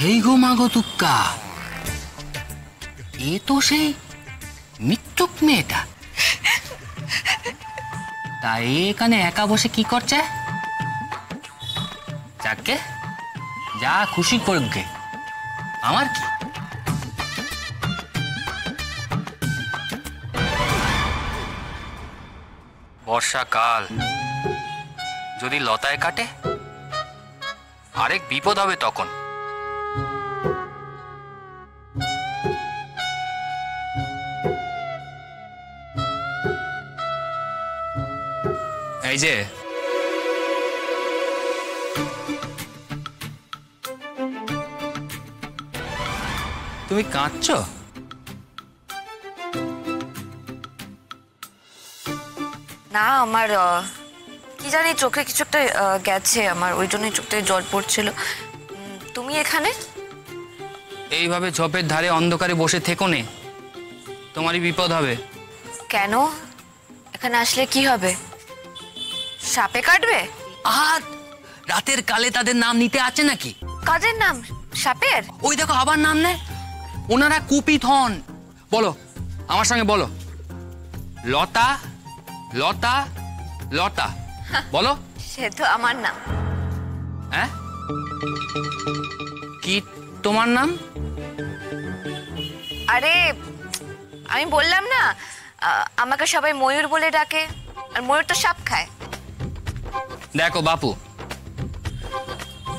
হেই গো মাগো তুক্কা, এ তো সেই মৃত্যুক মেয়েটা। তা এখানে একা বসে কি করছে? যাকে যা খুশি করুক, আমার কি। বর্ষাকাল, যদি লতায় কাটে আরেক বিপদ হবে তখন। এই যে তুমি কাঁদছো? না, আমার কি জানি চোখে কিছু একটা গেছে আমার, ওই জন্যই চোখ থেকে জল পড়ছিল। তুমি এখানে? এইভাবে ঝোপের ধারে অন্ধকারে বসে থেকো নে, তোমারই বিপদ হবে। কেন? এখানে আসলে কি হবে? সাপে কাটবে? আর রাতের কালে তাদের নাম নিতে আছে নাকি? কাজের নাম সাপের? ওই দেখো আবার নাম নেয়। ওনারা কুপিত হন। বলো, আমার সঙ্গে বলো, লতা লতা লতা। বলো। সে তো আমার নাম। হ্যাঁ, কি তোমার নাম? আরে আমি বললাম না, আমাকে সবাই ময়ূর বলে ডাকে, আর ময়ূর তো সাপ খায়। দেখো বাপু,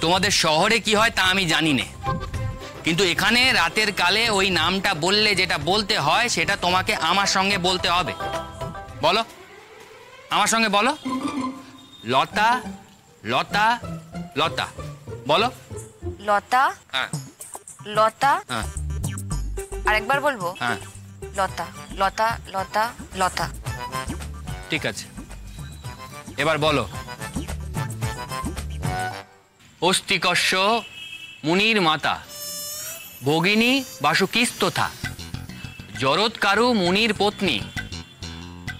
তোমাদের শহরে কি হয় তা আমি জানি না, কিন্তু এখানে রাতের কালে ওই নামটা বললে যেটা বলতে হয় সেটা তোমাকে আমার সঙ্গে বলতে হবে। বলো, আমার সঙ্গে বলো, লতা লতা লতা। বলো। লতা হ্যাঁ লতা। হ্যাঁ আরেকবার বলবো? হ্যাঁ, লতা লতা লতা লতা। ঠিক আছে, এবার বলো, অস্তিকস্য মুনির মাতা ভগিনী বাসুকিস্তথা জরৎকারু মুনির পত্নী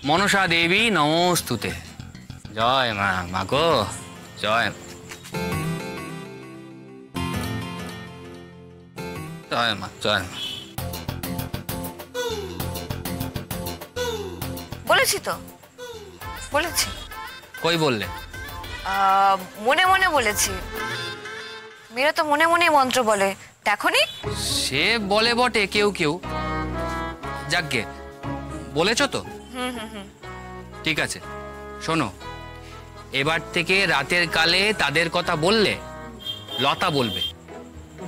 মনসা দেবী নমস্তুতে। জয় মা, মাগো জয়। জয় মা, জয় মা। বলেছি তো, বলেছি। কই বললে? মনে মনে বলেছি। মেয়েরা তো মনে মনে মন্ত্র বলে, দেখোনি? সে বলে বটে কেউ কেউ, যাকগে বলেছ তো। ঠিক আছে, শোনো, এবার থেকে রাতের কালে তাদের কথা বললে লতা বলবে।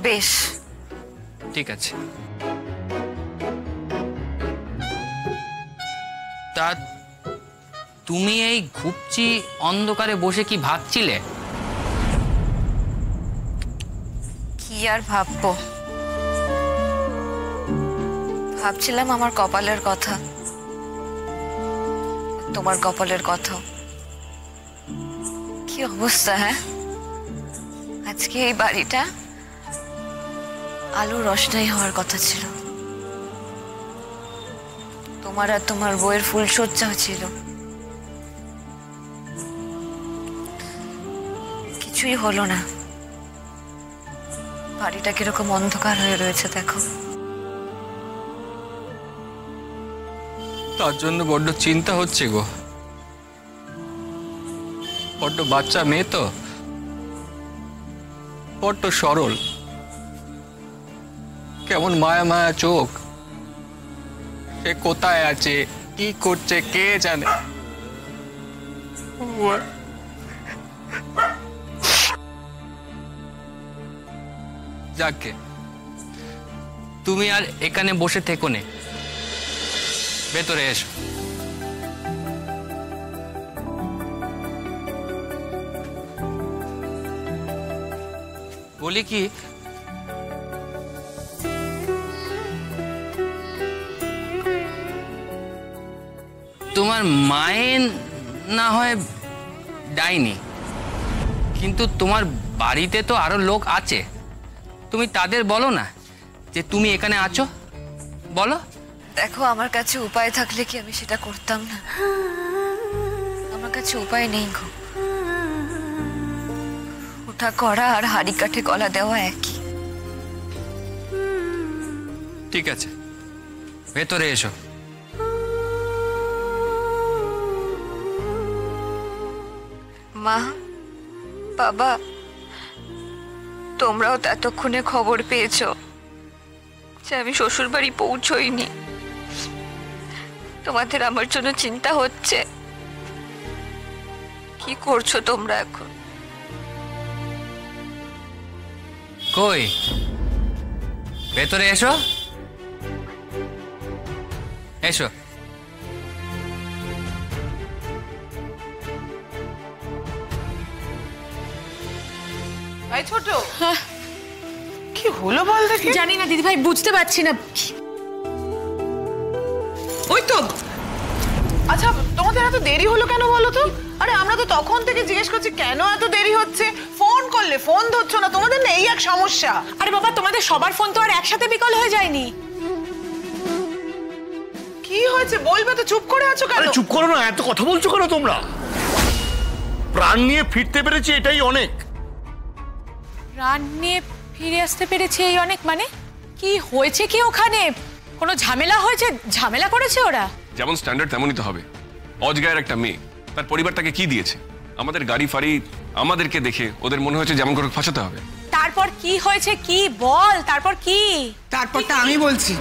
বেশ। ঠিক আছে। তা তুমি এই ঘুপচি অন্ধকারে বসে কি ভাবছিলে? কি আর ভাববো, ভাবছিলাম আমার কপালের কথা। তোমার কপালের কথা। কি অবস্থা, হ্যাঁ? আজকে এই বাড়িটা আলো রোশনাই হওয়ার কথা ছিল, তোমার আর তোমার বউয়ের ফুলসজ্জা ছিল, কিছুই হলো না। বাড়িটা কিরকম অন্ধকার হয়ে রয়েছে দেখো। তার জন্য বড্ড চিন্তা হচ্ছে গো। বড্ড বাচ্চা মেয়ে তো, বড্ড সরল, কেমন মায়া মায়া চোখ। সে কোথায় আছে, কি করছে, কে জানে। যাকে তুমি আর এখানে বসে থেকো নে, ভেতরে এসো। বলি কি, তোমার মায়ের না হয় ডাইনি, কিন্তু তোমার বাড়িতে তো আরো লোক আছে, তুমি তাদের বলো না যে তুমি এখানে আছো, বলো। দেখো, আমার কাছে উপায় থাকলে কি আমি সেটা করতাম না? আমার কাছে উপায় নেই গো। ওটা করা আর হাড়ি কাঠে গলা দেওয়া একই। ঠিক আছে, ভেতরে এসো। মা, বাবা, তোমরাও তো এতক্ষণে খবর পেয়েছো যে আমি শ্বশুর বাড়ি পৌঁছইনি। তোমাদের আমার জন্য চিন্তা হচ্ছে। কি করছো তোমরা এখন? কই, ভেতরে এসো, এসো। ভাই ছোট, কি হলো বল দেখি। জানি না দিদি ভাই, বুঝতে পারছি না। ওই তো, আচ্ছা তোমাদের এত দেরি হলো কেন বলো তো? আরে আমরা তো তখন থেকে জিজ্ঞেস করছি কেন এত দেরি হচ্ছে, ফোন করলে ফোন ধরছো না, তোমাদের না এই এক সমস্যা। আরে বাবা, তোমাদের সবার ফোন তো আর একসাথে বিকল হয়ে যায়নি। কি হয়েছে বলবে তো, চুপ করে আছো কেন? আরে চুপ করো না, এত কথা বলছো কেন তোমরা? প্রাণ নিয়ে ফিরতে পেরেছি এটাই অনেক। প্রাণ নিয়ে ফিরে আসতে পেরেছে এই অনেক? মানে কি হয়েছে? কি ওখানে কোনো ঝামেলা হয়েছে? ঝামেলা করেছে ওরা? যেমন স্ট্যান্ডার্ড তেমনই তো হবে। অজগায়ের একটা মেয়ে, তার পরিবার তাকে কি দিয়েছে? আমাদের গাড়ি ফাড়ি আমাদেরকে দেখে ওদের মনে হয়েছে যেমন করে ফাঁসাতে হবে। তারপর কি হয়েছে, কি বল, তারপর কি? তারপরটা আমি বলছি।